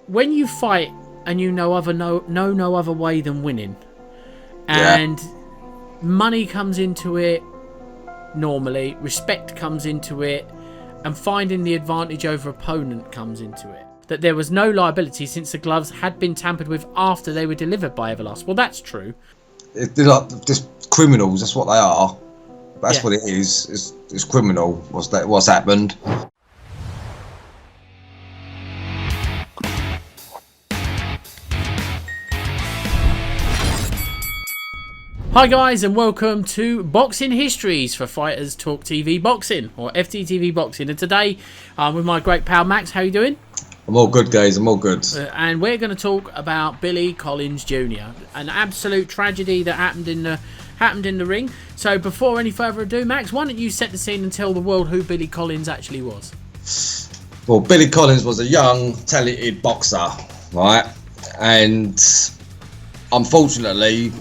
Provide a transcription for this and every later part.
when you fight and you know no other way than winning, and money comes into it, normally respect comes into it, and finding the advantage over opponent comes into it. That there was no liability since the gloves had been tampered with after they were delivered by Everlast. Well, that's true. They're like just criminals. That's what they are. That's what it is. It's criminal. What's happened? Hi guys, and welcome to Boxing Histories for Fighters Talk TV Boxing, or FTTV Boxing. And today I'm with my great pal Max. How you doing? I'm all good, guys. I'm all good. And we're going to talk about Billy Collins Jr., an absolute tragedy that happened in the ring. So before any further ado, Max, why don't you set the scene and tell the world who Billy Collins actually was? Well, Billy Collins was a young, talented boxer, right? And unfortunately,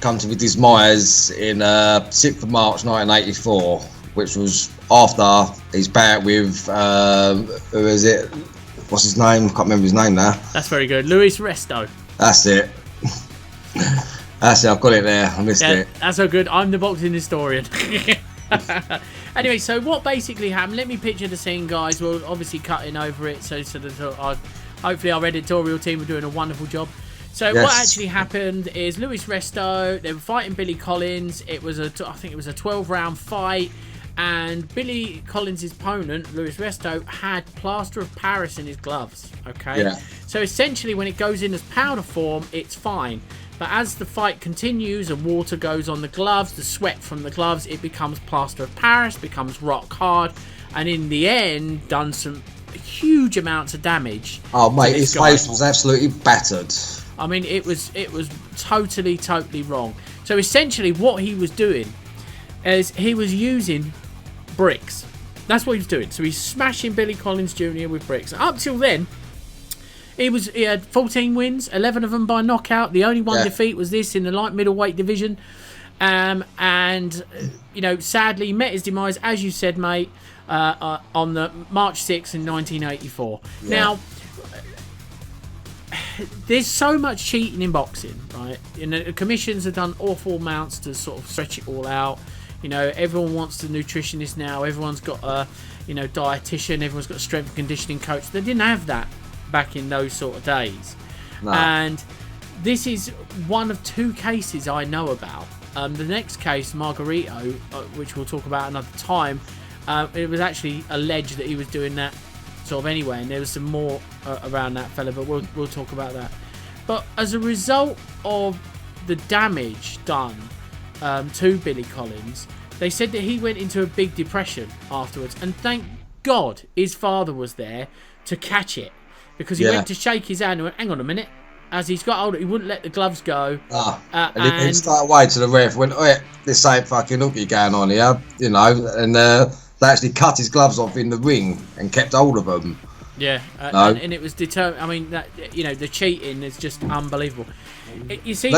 come to his demise in 6th of March 1984, which was after his bout with who is it? What's his name? Can't remember his name now. That's very good. Luis Resto. That's it. That's it. I've got it there. I missed it. That's so good. I'm the boxing historian. Anyway, so what basically happened? Let me picture the scene, guys. We're obviously cutting over it, so hopefully our editorial team are doing a wonderful job. So what actually happened is Luis Resto, they were fighting Billy Collins. I think it was a 12-round fight, and Billy Collins' opponent, Luis Resto, had plaster of Paris in his gloves. Okay, so essentially when it goes in as powder form, it's fine. But as the fight continues and water goes on the gloves, the sweat from the gloves, it becomes plaster of Paris, becomes rock hard, and in the end, done some huge amounts of damage. Oh mate, his face was absolutely battered. I mean, it was totally wrong. So essentially what he was doing is he was using bricks. That's what he was doing. So he's smashing Billy Collins Jr. with bricks. Up till then, he had 14 wins, 11 of them by knockout. The only one defeat was this in the light middleweight division. And, you know, sadly, he met his demise, as you said, mate, on the March 6th in 1984. Yeah. Now, there's so much cheating in boxing, right? You know, the commissions have done awful amounts to sort of stretch it all out. You know, everyone wants a nutritionist now. Everyone's got a, dietitian. Everyone's got a strength and conditioning coach. They didn't have that back in those sort of days. No. And this is one of two cases I know about. The next case, Margarito, which we'll talk about another time, it was actually alleged that he was doing that sort of anyway, and there was some more around that fella, but we'll talk about that. But as a result of the damage done to Billy Collins, they said that he went into a big depression afterwards, and thank God his father was there to catch it, because he went to shake his hand and went, hang on a minute. As he's got older, he wouldn't let the gloves go. And he started away to the ref, went, oh, this ain't fucking hooky going on here, and they actually cut his gloves off in the ring and kept hold of them. Yeah, and it was determined. I mean, that the cheating is just unbelievable. You see,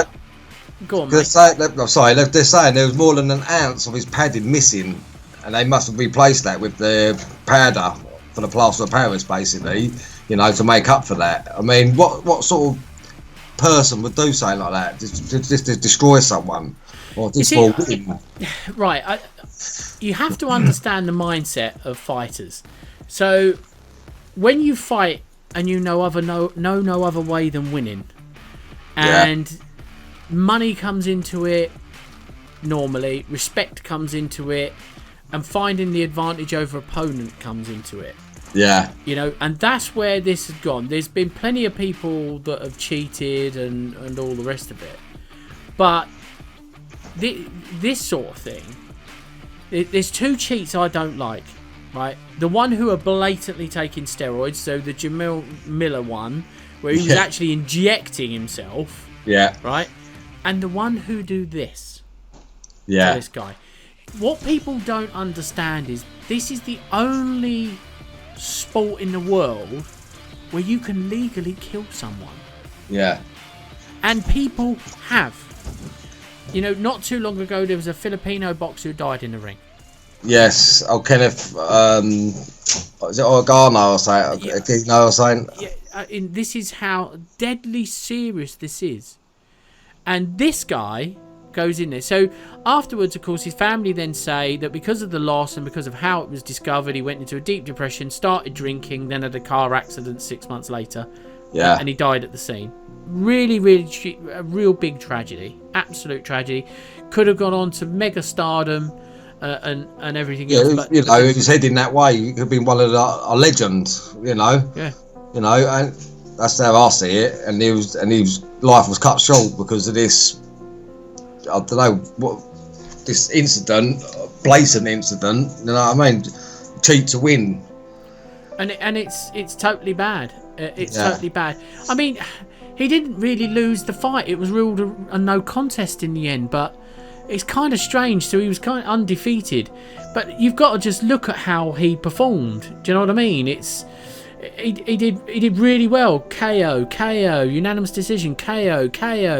go on, mate. I'm sorry, they're saying there was more than an ounce of his padding missing, and they must have replaced that with the powder for the plaster of Paris, basically, to make up for that. I mean, what sort of person would do something like that, just to destroy someone or just for winning? Right, you have to understand the mindset of fighters. So when you fight and you know no other way than winning, and money comes into it, normally respect comes into it, and finding the advantage over opponent comes into it. Yeah. And that's where this has gone. There's been plenty of people that have cheated and all the rest of it. But this sort of thing, there's two cheats I don't like, right? The one who are blatantly taking steroids, so the Jamil Miller one, where he was actually injecting himself. Yeah. Right? And the one who do this. Yeah. To this guy. What people don't understand is this is the only sport in the world where you can legally kill someone. Yeah. And people have. Not too long ago there was a Filipino boxer who died in the ring. Yes. Oh, Kenneth. Is it Organo or something? Yeah. Or something? Yeah, this is how deadly serious this is. And this guy goes in there. So afterwards, of course, his family then say that because of the loss and because of how it was discovered, he went into a deep depression, started drinking, then had a car accident 6 months later. Yeah. And he died at the scene. Really, a real big tragedy. Absolute tragedy. Could have gone on to mega stardom and everything else. But, you know, he was heading that way. He could have been one of a legends, you know. Yeah. You know, and that's how I see it. And his life was cut short because of this. I don't know what this incident, blatant incident. You know what I mean? Cheat to win. And it's totally bad. It's totally bad. I mean, he didn't really lose the fight. It was ruled a no contest in the end. But it's kind of strange. So he was kind of undefeated. But you've got to just look at how he performed. Do you know what I mean? He did really well. KO, unanimous decision. KO.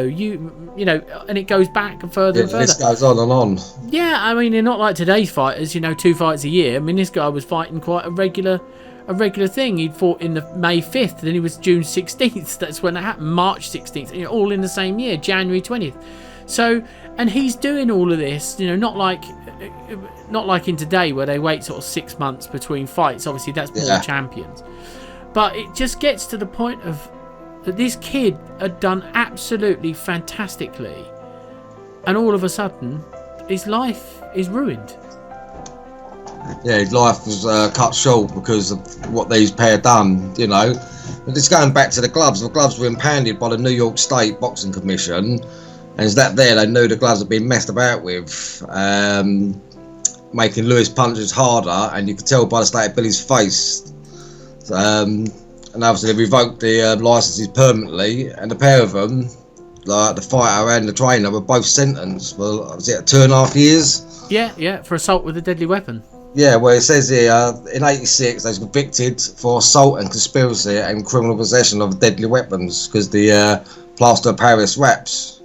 You know, and it goes back and further and further. This goes on and on. Yeah, I mean, they're not like today's fighters. You know, 2 fights a year. I mean, this guy was fighting quite a regular thing. He'd fought in the May 5th, then he was June 16th. That's when it happened. March 16th. You know, all in the same year, January 20th. So, and he's doing all of this. You know, not like in today where they wait sort of 6 months between fights. Obviously, that's more champions. But it just gets to the point of that this kid had done absolutely fantastically, and all of a sudden, his life is ruined. Yeah, his life was cut short because of what these pair done, you know. But just going back to the gloves were impounded by the New York State Boxing Commission, and is that there they knew the gloves had been messed about with, making Lewis punches harder, and you could tell by the state of Billy's face. And obviously they revoked the licenses permanently, and the pair of them, like the fighter and the trainer, were both sentenced for, was it 2.5 years? Yeah, for assault with a deadly weapon. Yeah, well, it says here in '86 they was convicted for assault and conspiracy and criminal possession of deadly weapons because the plaster of Paris wraps.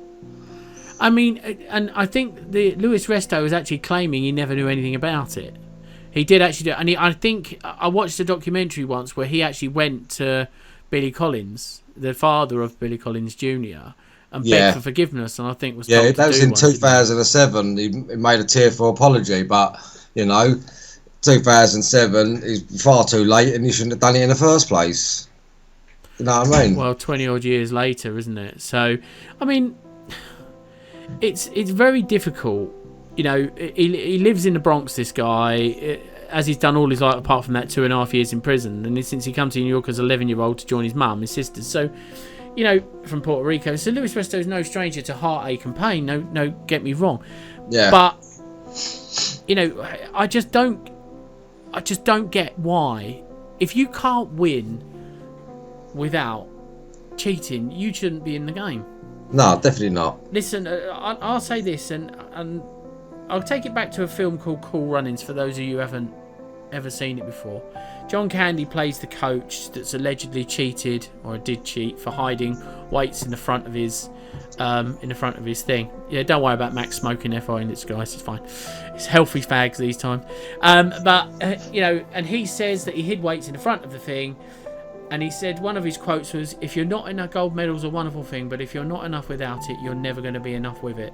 I mean, and I think the Louis Resto was actually claiming he never knew anything about it. He did actually do it. And I think I watched a documentary once where he actually went to Billy Collins, the father of Billy Collins Jr., and begged for forgiveness, and I think was told that was in one, 2007. He made a tearful apology, but, you know, 2007 is far too late and he shouldn't have done it in the first place. You know what I mean? Well, 20 odd years later, isn't it? So, I mean, it's very difficult. You know, he lives in the Bronx, this guy, as he's done all his life, apart from that 2.5 years in prison. And since he came to New York as an 11-year-old to join his mum, his sisters. So, you know, from Puerto Rico. So Louis Resto is no stranger to heartache and pain. No, get me wrong. Yeah. But, you know, I just don't get why, if you can't win without cheating, you shouldn't be in the game. No, definitely not. Listen, I'll say this, and I'll take it back to a film called Cool Runnings for those of you who haven't ever seen it before. John Candy plays the coach that's allegedly cheated, or did cheat, for hiding weights in the front of his thing. Yeah, don't worry about Max smoking FI in this, guys. It's fine. It's healthy fags these times. You know, and he says that he hid weights in the front of the thing. And he said one of his quotes was, "If you're not enough, gold medal's a wonderful thing, but if you're not enough without it, you're never going to be enough with it."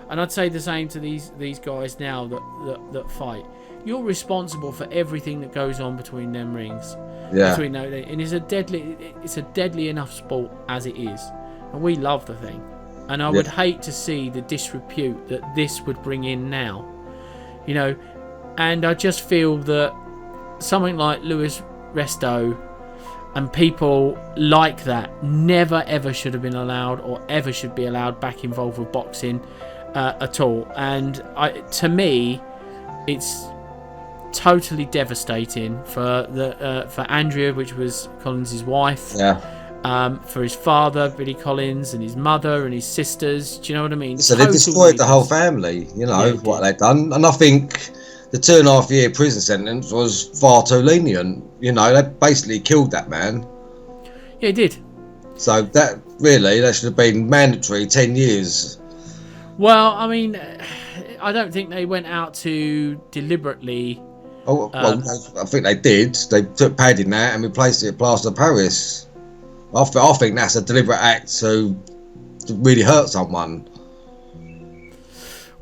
And I'd say the same to these guys now that fight. You're responsible for everything that goes on between them rings. Yeah. And it's a deadly enough sport as it is, and we love the thing. And I would hate to see the disrepute that this would bring in now. You know, and I just feel that something like Louis Resto and people like that never ever should have been allowed, or ever should be allowed back involved with boxing at all. And to me, it's totally devastating for Andrea, which was Collins' wife. For his father, Billy Collins, and his mother and his sisters. Do you know what I mean? So they destroyed the whole family, you know, what they've done. And I think the 2.5 year prison sentence was far too lenient. You know, they basically killed that man. Yeah, it did. So that should have been mandatory 10 years. Well, I mean, I don't think they went out to deliberately. I think they did. They took padding out and replaced it with plaster of Paris. I think that's a deliberate act to really hurt someone.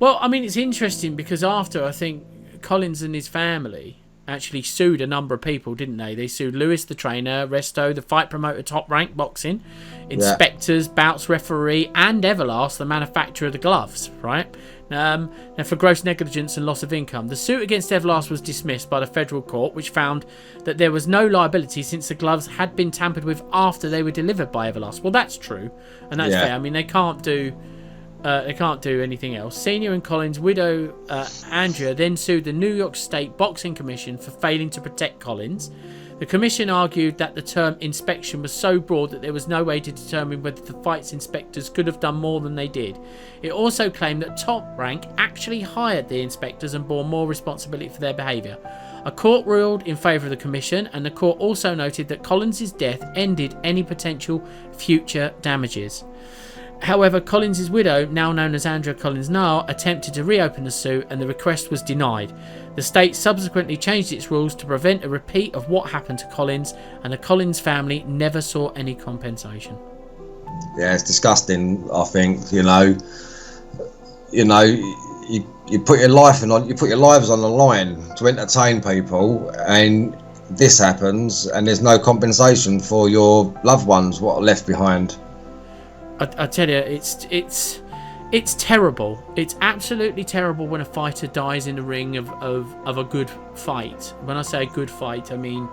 Well, I mean, it's interesting because after, I think Collins and his family actually sued a number of people, didn't they? They sued Lewis, the trainer, Resto, the fight promoter, Top Rank Boxing, inspectors, bouts referee, and Everlast, the manufacturer of the gloves, right? Now, for gross negligence and loss of income. The suit against Everlast was dismissed by the federal court, which found that there was no liability since the gloves had been tampered with after they were delivered by Everlast. Well, that's true, and that's fair. I mean, they can't do anything else. Senior and Collins' widow, Andrea, then sued the New York State Boxing Commission for failing to protect Collins. The commission argued that the term inspection was so broad that there was no way to determine whether the fight's inspectors could have done more than they did. It also claimed that Top Rank actually hired the inspectors and bore more responsibility for their behaviour. A court ruled in favour of the commission, and the court also noted that Collins' death ended any potential future damages. However, Collins' widow, now known as Andrea Collins-Nall, attempted to reopen the suit and the request was denied. The state subsequently changed its rules to prevent a repeat of what happened to Collins, and the Collins family never saw any compensation. Yeah, it's disgusting. I think you put your life you put your lives on the line to entertain people, and this happens, and there's no compensation for your loved ones what are left behind. I tell you, it's terrible. It's absolutely terrible when a fighter dies in the ring of a good fight. When I say a good fight, I mean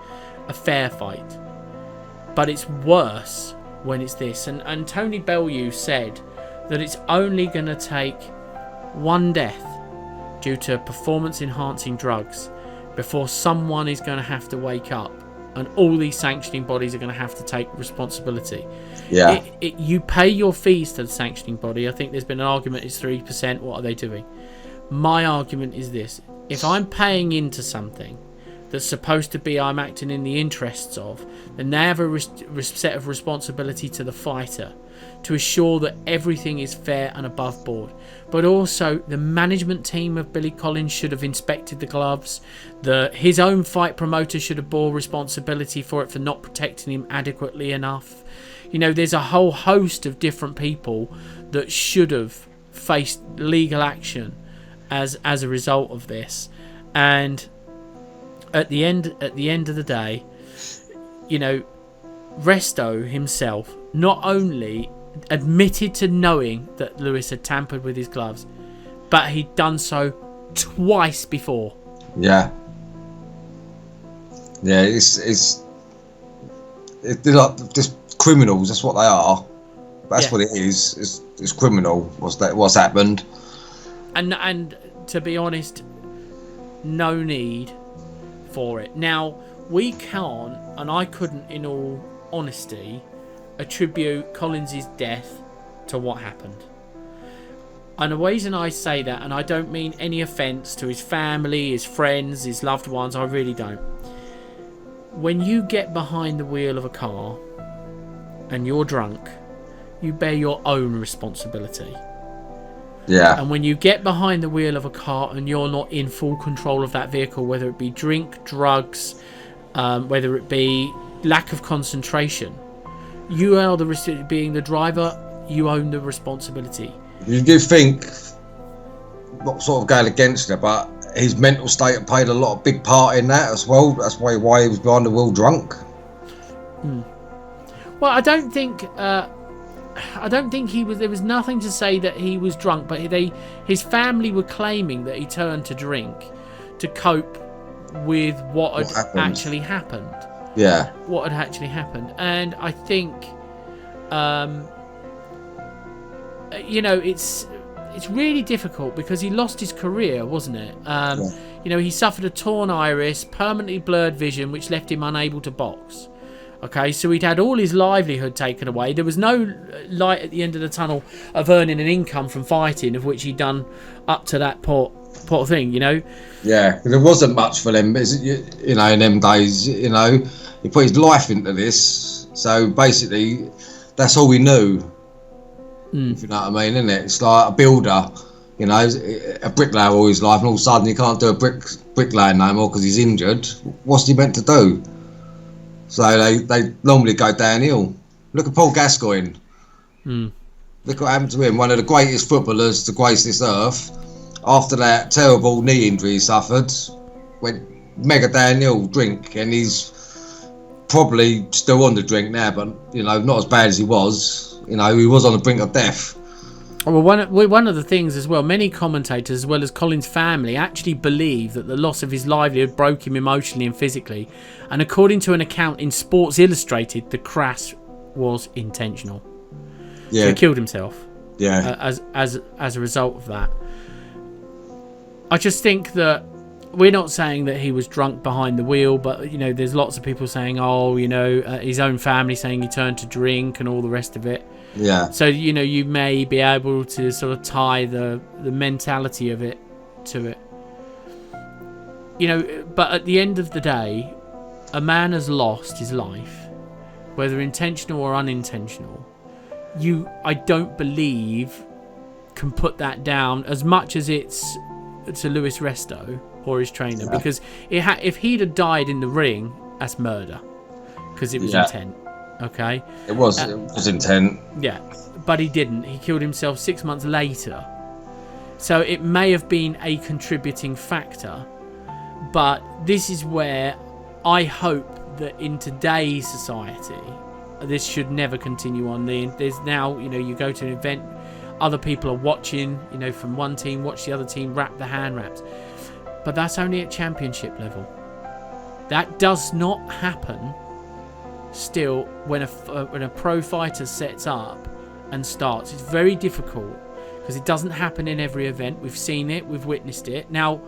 a fair fight. But it's worse when it's this. And Tony Bellew said that it's only going to take one death due to performance-enhancing drugs before someone is going to have to wake up. And all these sanctioning bodies are going to have to take responsibility. Yeah. You pay your fees to the sanctioning body. I think there's been an argument it's 3%. What are they doing? My argument is this. If I'm paying into something that's supposed to be I'm acting in the interests of, then they have a set of responsibility to the fighter to assure that everything is fair and above board. But also, the management team of Billy Collins should have inspected the gloves. His own fight promoter should have bore responsibility for it for not protecting him adequately enough. You know, there's a whole host of different people that should have faced legal action as a result of this. And at the end of the day, you know, Resto himself not only admitted to knowing that Lewis had tampered with his gloves, but he'd done so twice before. Yeah, it's they're like just criminals. That's what they are. That's what it is. It's criminal. What's happened? And to be honest, no need for it. Now we can't, and I couldn't, in all honesty, attribute Collins' death to what happened. And the reason I say that, and I don't mean any offence to his family, his friends, his loved ones, I really don't. When you get behind the wheel of a car and you're drunk, you bear your own responsibility. Yeah. And when you get behind the wheel of a car and you're not in full control of that vehicle, whether it be drink, drugs, whether it be lack of concentration, you are being the driver, you own the responsibility. You do think, not sort of going against it, but his mental state had played a big part in that as well. That's why he was behind the wheel drunk. Well, I don't think he was. There was nothing to say that he was drunk, but his family were claiming that he turned to drink to cope with what had actually happened. Yeah. What had actually happened. And I think, you know, it's really difficult because he lost his career, wasn't it? You know, he suffered a torn iris, permanently blurred vision, which left him unable to box. Okay, so he'd had all his livelihood taken away. There was no light at the end of the tunnel of earning an income from fighting, of which he'd done up to that point thing, you know? Yeah, there wasn't much for them, you know, in them days, you know. He put his life into this, so basically that's all we knew. If you know what I mean, isn't it? It's like a builder, you know, a bricklayer all his life, and all of a sudden he can't do a bricklaying no more because he's injured. What's he meant to do? So they normally go downhill, Look at Paul Gascoigne. Mm. Look what happened to him. One of the greatest footballers to grace this earth. After that terrible knee injury he suffered, went mega downhill drink, and he's probably still on the drink now, but not as bad as he was. He was on the brink of death. Well, one of the things as well, many commentators as well as Colin's family actually believe that the loss of his livelihood broke him emotionally and physically, and according to an account in Sports Illustrated, the crash was intentional. Yeah, so he killed himself. Yeah, as a result of that. I just think that we're not saying that he was drunk behind the wheel, but there's lots of people saying, his own family saying he turned to drink and all the rest of it. Yeah. So you may be able to sort of tie the mentality of it to it. But at the end of the day, a man has lost his life, whether intentional or unintentional. I don't believe can put that down as much as it's to Lewis Resto or his trainer, because if he'd have died in the ring, that's murder, because it was intent. Okay, it was intent. Yeah, but he didn't. He killed himself 6 months later, so it may have been a contributing factor. But this is where I hope that in today's society, this should never continue on. There's now, you go to an event, other people are watching, from one team, watch the other team wrap the hand wraps. But that's only at championship level. That does not happen still when a pro fighter sets up and starts. It's very difficult because it doesn't happen in every event. We've seen it, we've witnessed it. Now,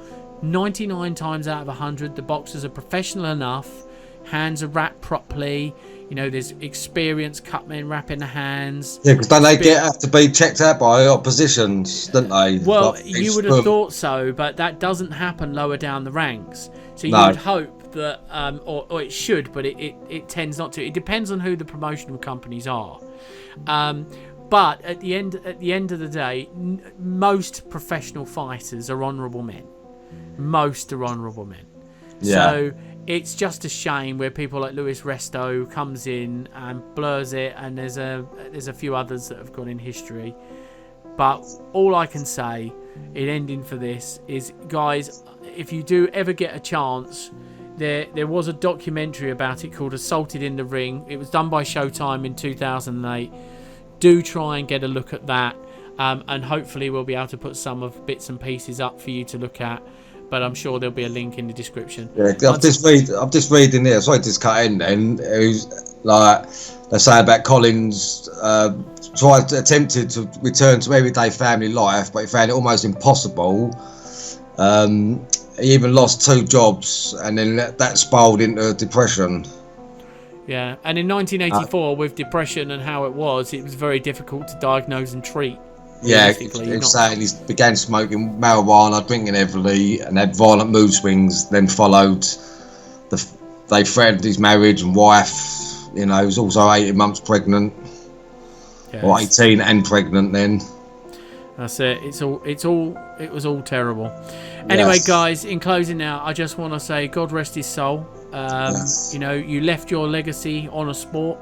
99 times out of 100, the boxers are professional enough, hands are wrapped properly. There's experienced cutmen wrapping the hands. Yeah, because don't they have to be checked out by oppositions, don't they? Well, you would have thought so, but that doesn't happen lower down the ranks. So you would hope that, or it should, but it tends not to. It depends on who the promotional companies are. But at the end of the day, most professional fighters are honourable men. Most are honourable men. Yeah. So it's just a shame where people like Lewis Resto comes in and blurs it, and there's a few others that have gone in history. But all I can say in ending for this is, guys, if you do ever get a chance, there was a documentary about it called Assaulted in the Ring. It was done by Showtime in 2008. Do try and get a look at that, and hopefully we'll be able to put some of bits and pieces up for you to look at. But I'm sure there'll be a link in the description. Yeah, I'm just reading here. Sorry to just cut in. Then it was like they say about Collins attempted to return to everyday family life, but he found it almost impossible. He even lost 2 jobs, and then that spiraled into depression. Yeah, and in 1984, with depression and how it was very difficult to diagnose and treat. Yeah, it's saying he began smoking marijuana, drinking heavily, and had violent mood swings. Then followed they threatened his marriage and wife. He was also 18 months pregnant, or 18 and pregnant then. That's it. It was all terrible. Anyway, guys, in closing now, I just want to say, God rest his soul. You left your legacy on a sport.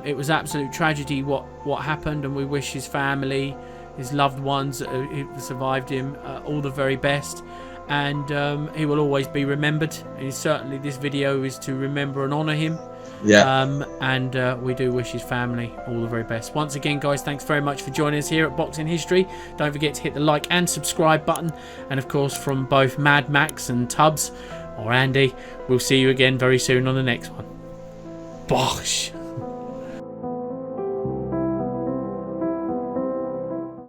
It was absolute tragedy what happened, and we wish his family, his loved ones who survived him, all the very best. And he will always be remembered. And certainly this video is to remember and honour him. Yeah. And we do wish his family all the very best. Once again, guys, thanks very much for joining us here at Boxing History. Don't forget to hit the like and subscribe button. And of course, from both Mad Max and Tubbs, or Andy, we'll see you again very soon on the next one. Bosh!